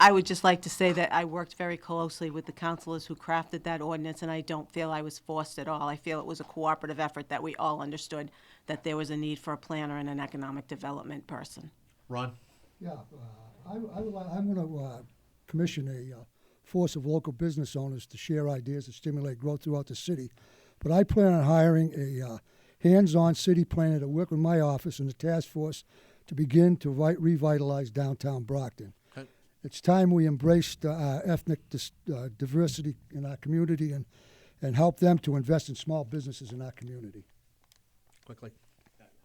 I would just like to say that I worked very closely with the councilors who crafted that ordinance, and I don't feel I was forced at all. I feel it was a cooperative effort that we all understood that there was a need for a planner and an economic development person. Ron? Yeah, I'm going to commission a force of local business owners to share ideas and stimulate growth throughout the city. But I plan on hiring a hands-on city planner to work with my office and the task force to begin to revitalize downtown Brockton. Okay. It's time we embraced ethnic diversity in our community and help them to invest in small businesses in our community. Quickly.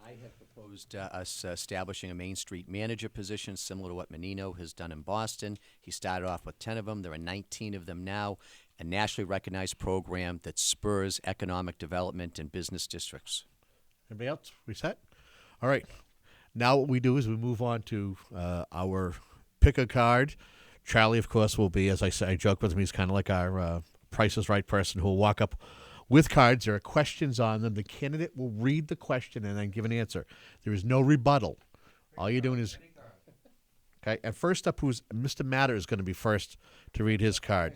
I have proposed us establishing a Main Street manager position similar to what Menino has done in Boston. He started off with 10 of them. There are 19 of them now. A nationally recognized program that spurs economic development in business districts. Anybody else? We set? All right. Now what we do is we move on to our pick a card. Charlie, of course, will be, as I say, I joke with him, he's kind of like our Price is Right person who will walk up with cards. There are questions on them. The candidate will read the question and then give an answer. There is no rebuttal. All you're doing is... Okay, and first up, who's Mr. Matta is going to be first to read his card.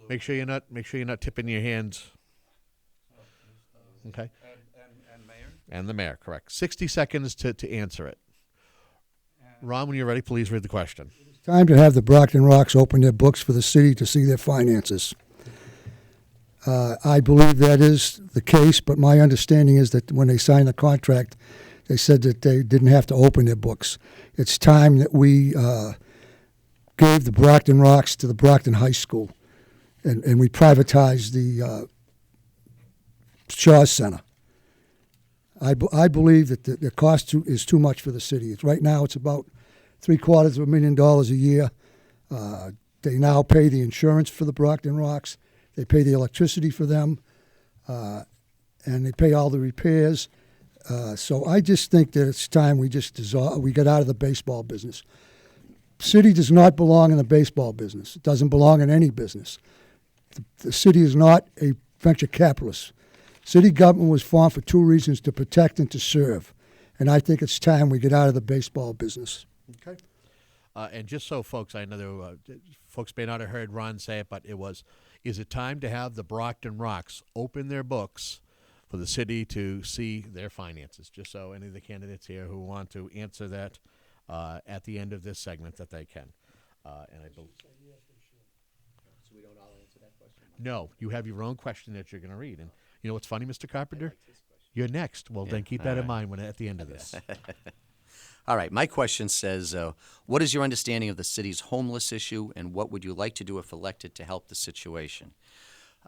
Make sure you're not tipping your hands. Okay. And Mayor? And the mayor, correct. 60 seconds to answer it. Ron, when you're ready, please read the question. It's time to have the Brockton Rocks open their books for the city to see their finances. I believe that is the case, but my understanding is that when they signed the contract, they said that they didn't have to open their books. It's time that we gave the Brockton Rocks to the Brockton High School, and we privatized the Shaw Center. I believe that the cost is too much for the city. Right now, it's about $750,000 a year. They now pay the insurance for the Brockton Rocks. They pay the electricity for them, and they pay all the repairs. So I just think that it's time we get out of the baseball business. City does not belong in the baseball business. It doesn't belong in any business. The city is not a venture capitalist. City government was formed for two reasons: to protect and to serve. And I think it's time we get out of the baseball business. Okay. And just so folks, I know folks may not have heard Ron say it, but is it time to have the Brockton Rocks open their books for the city to see their finances? Just so any of the candidates here who want to answer that at the end of this segment that they can. And I believe. So we don't all answer that question? No, you have your own question that you're going to read. And you know what's funny, Mr. Carpenter? You're next. Well, then keep that in mind at the end of this. All right, my question says, what is your understanding of the city's homeless issue, and what would you like to do if elected to help the situation?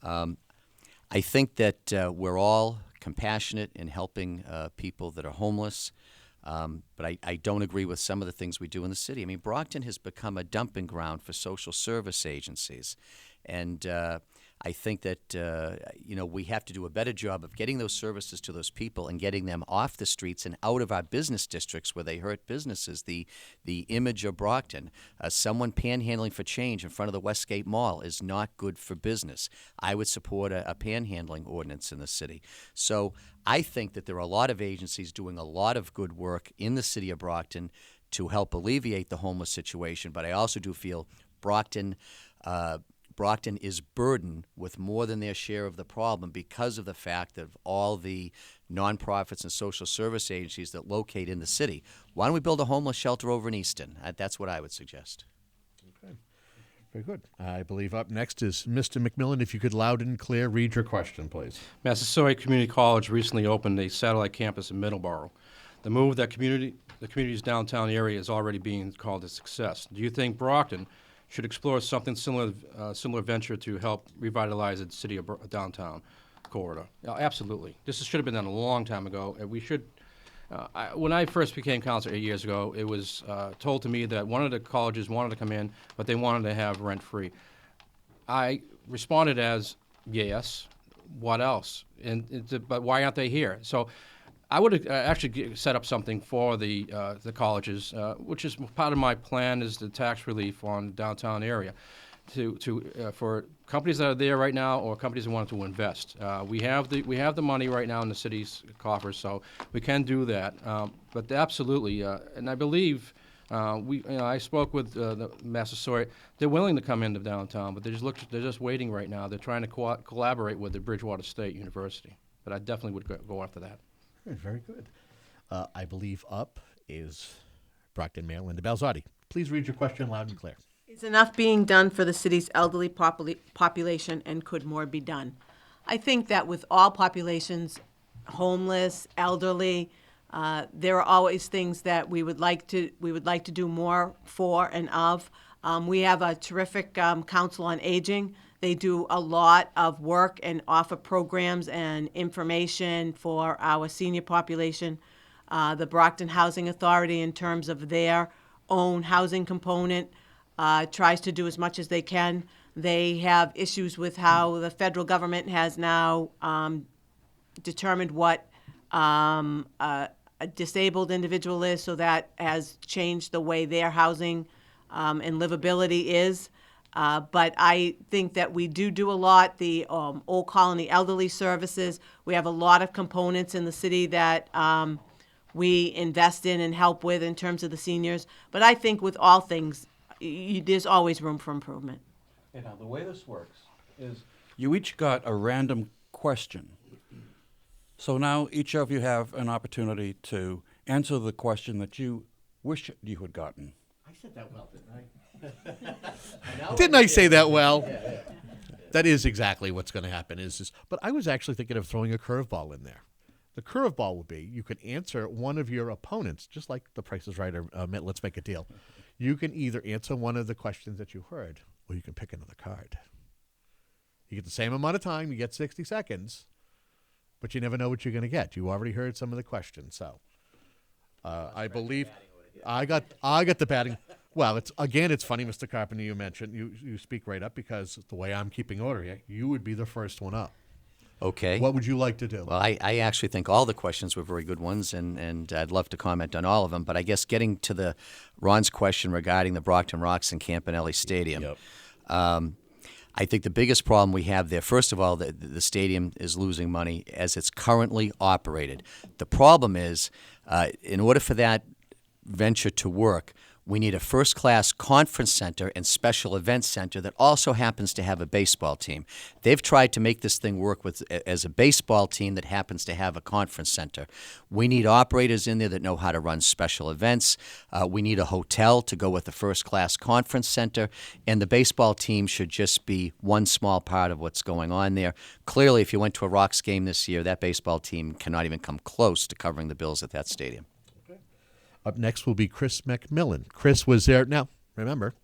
I think that we're all compassionate in helping people that are homeless, but I don't agree with some of the things we do in the city. I mean, Brockton has become a dumping ground for social service agencies, and I think that, we have to do a better job of getting those services to those people and getting them off the streets and out of our business districts where they hurt businesses. The image of Brockton, someone panhandling for change in front of the Westgate Mall is not good for business. I would support a panhandling ordinance in the city. So I think that there are a lot of agencies doing a lot of good work in the city of Brockton to help alleviate the homeless situation, but I also do feel Brockton is burdened with more than their share of the problem because of the fact of all the nonprofits and social service agencies that locate in the city. Why don't we build a homeless shelter over in Easton? That's what I would suggest. Okay. Very good. I believe up next is Mr. MacMillan. If you could loud and clear read your question, please. Massasoit Community College recently opened a satellite campus in Middleborough. The move of the community's downtown area is already being called a success. Do you think Brockton should explore something similar venture to help revitalize the city of downtown corridor? Absolutely. This should have been done a long time ago. And we should When I first became counselor 8 years ago, it was told to me that one of the colleges wanted to come in, but they wanted to have rent-free. I responded as, yes, what else? But why aren't they here? So I would actually set up something for the colleges, which is part of my plan, is the tax relief on the downtown area, for companies that are there right now or companies that want to invest. We have the money right now in the city's coffers, so we can do that. But absolutely, and I believe I spoke with the Massasoit. They're willing to come into downtown, but they're just waiting right now. They're trying to collaborate with the Bridgewater State University. But I definitely would go after that. Very good. I believe up is Brockton Mayoral, Linda Balzotti. Please read your question loud and clear. Is enough being done for the city's elderly population, and could more be done? I think that with all populations, homeless, elderly, there are always things that we would like to do more for and of. We have a terrific Council on Aging. They do a lot of work and offer programs and information for our senior population. The Brockton Housing Authority, in terms of their own housing component, tries to do as much as they can. They have issues with how the federal government has now determined what a disabled individual is, so that has changed the way their housing and livability is. But I think that we do a lot. The Old Colony Elderly Services, we have a lot of components in the city that we invest in and help with in terms of the seniors. But I think with all things, there's always room for improvement. And now the way this works is you each got a random question. So now each of you have an opportunity to answer the question that you wish you had gotten. I said that well, didn't I? Didn't I say that well? Yeah. That is exactly what's going to happen. But I was actually thinking of throwing a curveball in there. The curveball would be you could answer one of your opponents, just like The Price is Right or Let's Make a Deal. You can either answer one of the questions that you heard, or you can pick another card. You get the same amount of time. You get 60 seconds, but you never know what you're going to get. You already heard some of the questions, so I believe I got the batting. Well, it's funny, Mr. Carpenter. You mentioned you speak right up, because the way I'm keeping order here, you would be the first one up. Okay. What would you like to do? Well, I actually think all the questions were very good ones, and I'd love to comment on all of them. But I guess getting to Ron's question regarding the Brockton Rocks and Campanelli Stadium, Yep. I think the biggest problem we have there, first of all, the stadium is losing money as it's currently operated. The problem is, in order for that venture to work, we need a first-class conference center and special events center that also happens to have a baseball team. They've tried to make this thing work as a baseball team that happens to have a conference center. We need operators in there that know how to run special events. We need a hotel to go with the first-class conference center, and the baseball team should just be one small part of what's going on there. Clearly, if you went to a Rocks game this year, that baseball team cannot even come close to covering the bills at that stadium. Up next will be Chris MacMillan. Chris was there. Now, remember,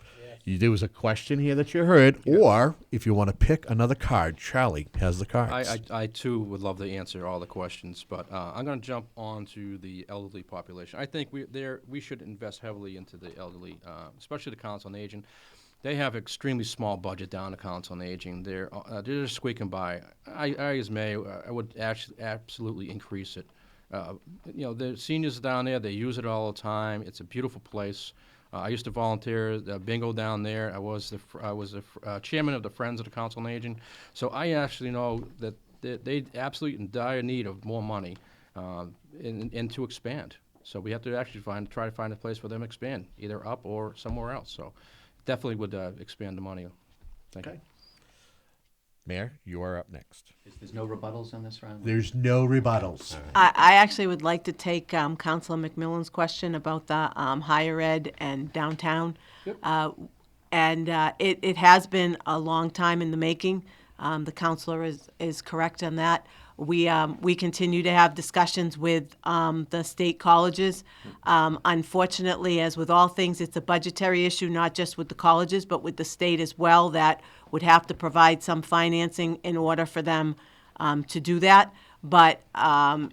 there was a question here that you heard, or if you want to pick another card, Charlie has the cards. I too would love to answer all the questions, but I'm going to jump on to the elderly population. I think we should invest heavily into the elderly, especially the Council on Aging. They have extremely small budget down the Council on Aging. They're just squeaking by. I as mayor, I would actually absolutely increase it. The seniors down there, they use it all the time. It's a beautiful place. I used to volunteer bingo down there. I was the chairman of the Friends of the Council on Aging. So I actually know that they absolutely in dire need of more money and to expand. So we have to actually try to find a place for them to expand, either up or somewhere else. So definitely would expand the money. Thank you. Mayor, you are up next. There's no rebuttals on this round? There's no rebuttals. I actually would like to take Councilor MacMillan's question about the higher ed and downtown. Yep. It has been a long time in the making. The councilor is correct on that. We continue to have discussions with the state colleges. Unfortunately, as with all things, it's a budgetary issue, not just with the colleges, but with the state as well, that would have to provide some financing in order for them to do that. But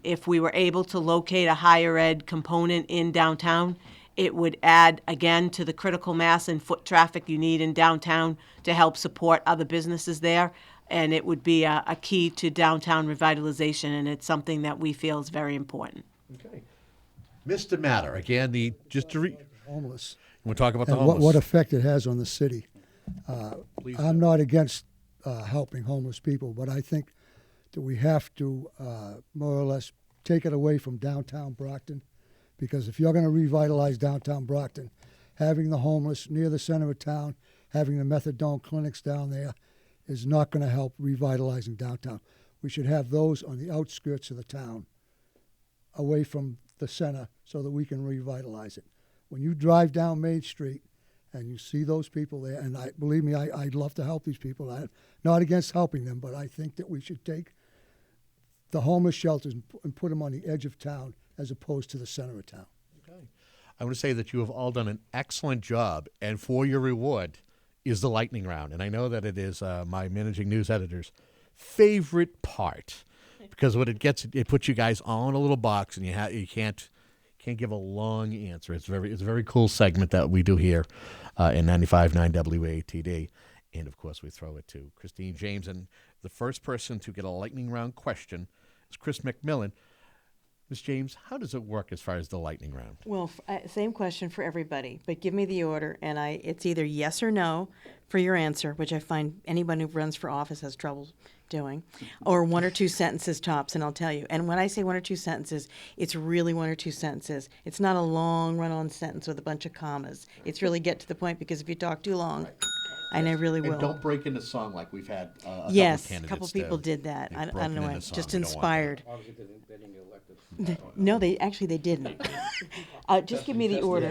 if we were able to locate a higher ed component in downtown, it would add, again, to the critical mass and foot traffic you need in downtown to help support other businesses there. And it would be a key to downtown revitalization, and it's something that we feel is very important. Okay. Mr. Matter, again, Homeless. we'll talk about the And homeless. what effect it has on the city. Please I'm do. not against helping homeless people, but I think that we have to more or less take it away from downtown Brockton, because if you're going to revitalize downtown Brockton, having the homeless near the center of town, having the methadone clinics down there is not going to help revitalizing downtown. We should have those on the outskirts of the town, away from the center, so that we can revitalize it. When you drive down Main Street and you see those people there, and believe me, I'd love to help these people. I'm not against helping them, but I think that we should take the homeless shelters and put them on the edge of town as opposed to the center of town. Okay. I want to say that you have all done an excellent job, and for your reward is the lightning round. And I know that it is my managing news editor's favorite part, because what it gets, it puts you guys all in a little box, and you can't give a long answer. It's a very cool segment that we do here in 95.9 WATD. And of course, we throw it to Christine James. And the first person to get a lightning round question is Chris MacMillan. Ms. James, how does it work as far as the lightning round? Well, same question for everybody, but give me the order, and it's either yes or no for your answer, which I find anyone who runs for office has trouble doing, or one or two sentences tops, and I'll tell you. And when I say one or two sentences, it's really one or two sentences. It's not a long run-on sentence with a bunch of commas. It's really get to the point, because if you talk too long, and I really will. And don't break into song like we've had a couple of Yes, candidates a couple people do. did that. They've I don't broken know, into I'm song. just We don't want that. inspired. Obviously, they didn't get elected. No, they didn't. Just give me the order.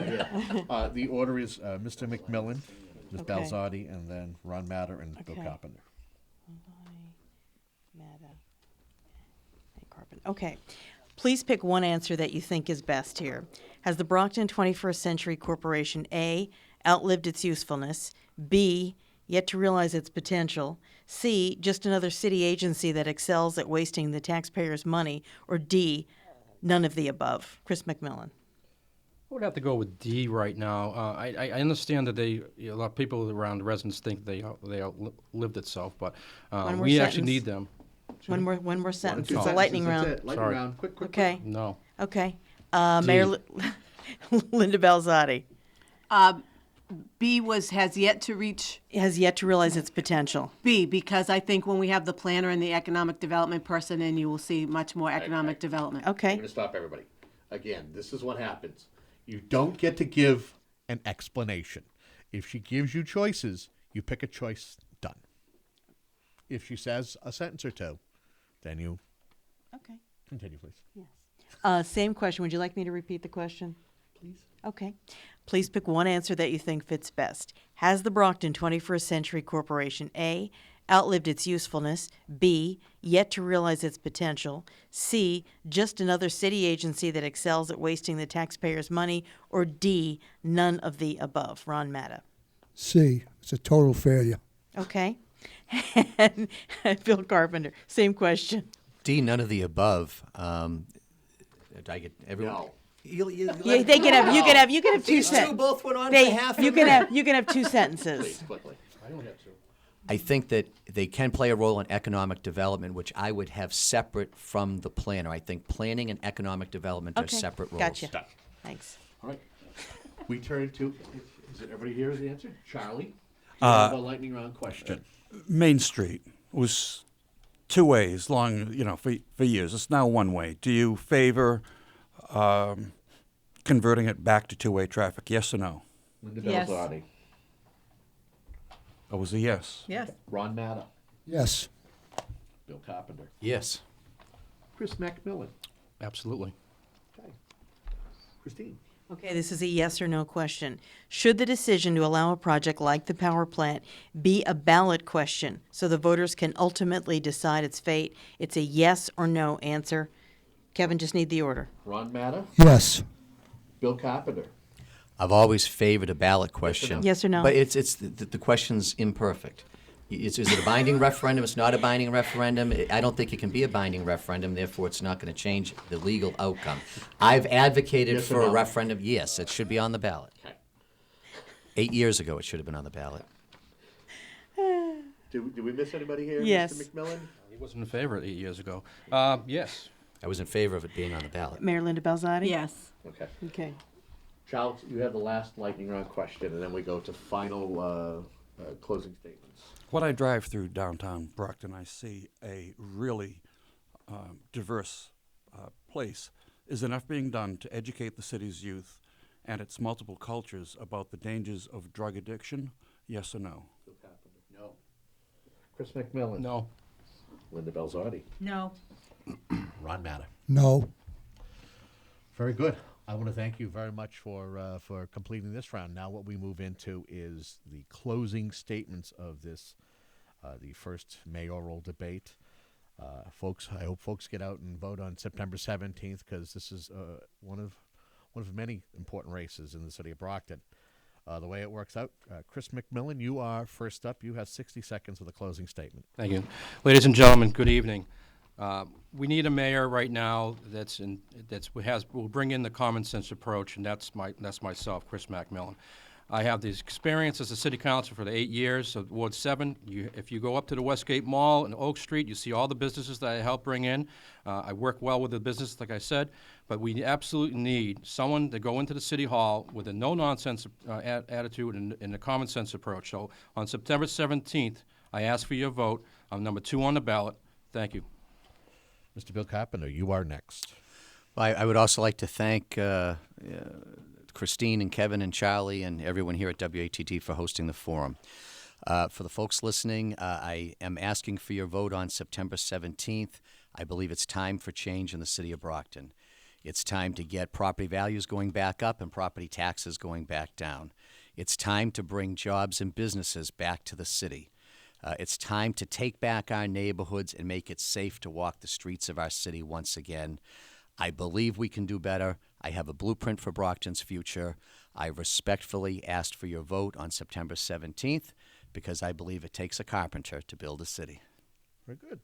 The order is Mr. MacMillan, Ms. Okay. Balzotti, and then Ron Matta and Bill Okay. Carpenter. Matta and Carpenter. Okay. Please pick one answer that you think is best here. Has the Brockton 21st Century Corporation A, outlived its usefulness, B, yet to realize its potential, C, just another city agency that excels at wasting the taxpayers' money, or D, none of the above? Chris MacMillan. I would have to go with D right now. I understand that a lot of people around, the residents think they outlived itself, but One more we actually sentence. need them. One more sentence. Two It's a sentences, lightning that's round. it. Lightning Sorry. round. Quick. Okay. No. Okay. Mayor Linda Balzotti B has yet to reach has yet to realize its potential. B, because I think when we have the planner and the economic development person in, you will see much more economic development. I'm Okay. going to stop everybody. Again, this is what happens. You don't get to give an explanation. If she gives you choices, you pick a choice, done. If she says a sentence or two, then you Okay. continue, please. Same question. Would you like me to repeat the question? Please. Okay. Please pick one answer that you think fits best. Has the Brockton 21st Century Corporation A, outlived its usefulness, B, yet to realize its potential, C, just another city agency that excels at wasting the taxpayers' money, or D, none of the above? Ron Matta. C, it's a total failure. Okay. And Bill Carpenter, same question. D, none of the above. Did I get everyone? No. Yeah, they can have. You can have two These two sentences. both went on for half You a can minute. have two sentences. Please, quickly. I think that they can play a role in economic development, which I would have separate from the planner. I think planning and economic development are Okay, separate roles. gotcha. Done. Thanks. All right. We turn to, is it everybody here is the answer? Charlie? You have a lightning round question. Main Street was two ways long, for years. It's now one way. Do you favor converting it back to two-way traffic? Yes or no? Linda Yes. Balzotti. That was a yes. Yes. Ron Matta. Yes. Bill Carpenter. Yes. Chris MacMillan. Absolutely. Okay. Christine. Okay, this is a yes or no question. Should the decision to allow a project like the power plant be a ballot question so the voters can ultimately decide its fate? It's a yes or no answer. Kevin, just need the order. Ron Matta. Yes. Bill Carpenter. I've always favored a ballot question. Yes or no? But it's the question's imperfect. Is it a binding referendum? It's not a binding referendum. I don't think it can be a binding referendum, therefore it's not going to change the legal outcome. I've advocated Yes or for a no? referendum. Yes, it should be on the ballot. 8 years ago, it should have been on the ballot. Did we miss anybody here, Yes. Mr. MacMillan? He wasn't in favor 8 years ago. Yes. I was in favor of it being on the ballot. Mayor Linda Balzotti? Yes. Okay. Okay. Charles, you have the last lightning round question, and then we go to final closing statements. When I drive through downtown Brockton, I see a really diverse place. Is enough being done to educate the city's youth and its multiple cultures about the dangers of drug addiction? Yes or no? Bill Carpenter. No. Chris MacMillan. No. Linda Balzotti. No. Ron Matta. No. Very good. I want to thank you very much for completing this round. Now what we move into is the closing statements of this, the first mayoral debate. Folks, I hope folks get out and vote on September 17th, because this is one of many important races in the city of Brockton. The way it works out, Chris MacMillan, you are first up. You have 60 seconds with a closing statement. Thank you. Ladies and gentlemen, good evening. We need a mayor right now will bring in the common sense approach, and that's myself, Chris MacMillan. I have this experience as a city councilor for the 8 years of Ward 7. If you go up to the Westgate Mall and Oak Street, you see all the businesses that I help bring in. I work well with the business, like I said, but we absolutely need someone to go into the city hall with a no-nonsense attitude and a common sense approach. So on September 17th, I ask for your vote. I'm number 2 on the ballot. Thank you. Mr. Bill Carpenter, you are next. I would also like to thank Christine and Kevin and Charlie and everyone here at WATD for hosting the forum. For the folks listening, I am asking for your vote on September 17th. I believe it's time for change in the city of Brockton. It's time to get property values going back up and property taxes going back down. It's time to bring jobs and businesses back to the city. It's time to take back our neighborhoods and make it safe to walk the streets of our city once again. I believe we can do better. I have a blueprint for Brockton's future. I respectfully asked for your vote on September 17th because I believe it takes a carpenter to build a city. Very good.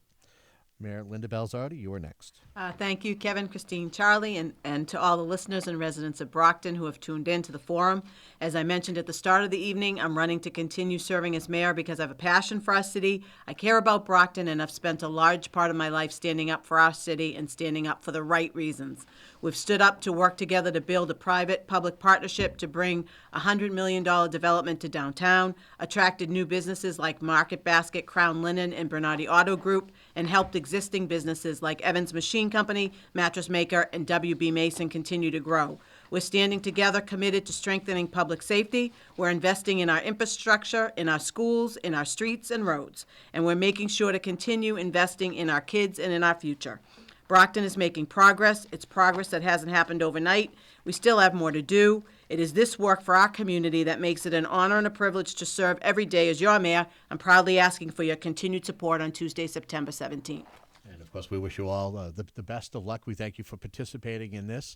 Mayor Linda Balzotti, you are next. Thank you, Kevin, Christine, Charlie, and to all the listeners and residents of Brockton who have tuned in to the forum. As I mentioned at the start of the evening, I'm running to continue serving as mayor because I have a passion for our city. I care about Brockton, and I've spent a large part of my life standing up for our city and standing up for the right reasons. We've stood up to work together to build a private-public partnership to bring a $100 million development to downtown, attracted new businesses like Market Basket, Crown Linen, and Bernardi Auto Group, and helped existing businesses like Evans Machine Company, Mattress Maker, and WB Mason continue to grow. We're standing together, committed to strengthening public safety. We're investing in our infrastructure, in our schools, in our streets and roads. And we're making sure to continue investing in our kids and in our future. Brockton is making progress. It's progress that hasn't happened overnight. We still have more to do. It is this work for our community that makes it an honor and a privilege to serve every day as your mayor. I'm proudly asking for your continued support on Tuesday, September 17th. And of course, we wish you all the best of luck. We thank you for participating in this.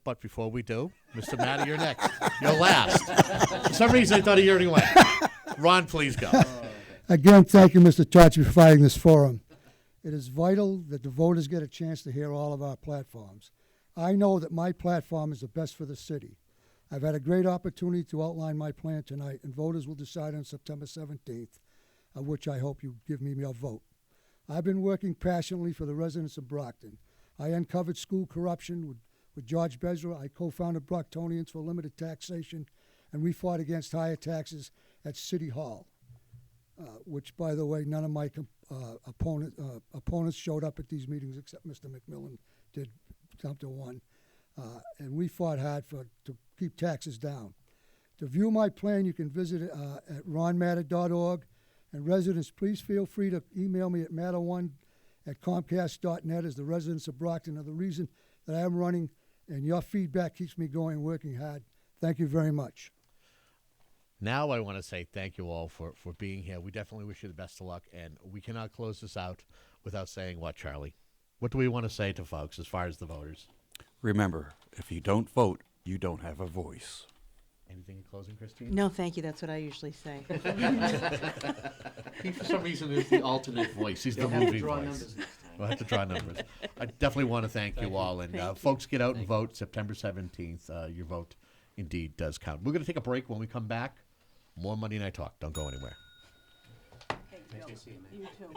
But before we do, Mr. Matta, you're next. You're last. For some reason, I thought he already went. Ron, please go. Again, thank you, Mr. Tocci, for providing this forum. It is vital that the voters get a chance to hear all of our platforms. I know that my platform is the best for the city. I've had a great opportunity to outline my plan tonight, and voters will decide on September 17th, of which I hope you give me your vote. I've been working passionately for the residents of Brockton. I uncovered school corruption with George Bezra. I co-founded Brocktonians for Limited Taxation, and we fought against higher taxes at City Hall, which, by the way, none of my opponents showed up at these meetings except Mr. MacMillan did, come to one. And we fought hard to keep taxes down. To view my plan, you can visit it at ronmatta.org. And residents, please feel free to email me at matta1@comcast.net as the residents of Brockton are the reason that I am running, and your feedback keeps me going, working hard. Thank you very much. Now I want to say thank you all for being here. We definitely wish you the best of luck, and we cannot close this out without saying what, Charlie? What do we want to say to folks as far as the voters? Remember, if you don't vote, you don't have a voice. Anything in closing, Christine? No, thank you. That's what I usually say. He, for some reason, is the alternate voice. He's the movie voice. We'll have to draw numbers. I definitely want to thank you all. And folks, get out and vote September 17th. Your vote indeed does count. We're going to take a break. When we come back, more Monday Night Talk. Don't go anywhere. You too.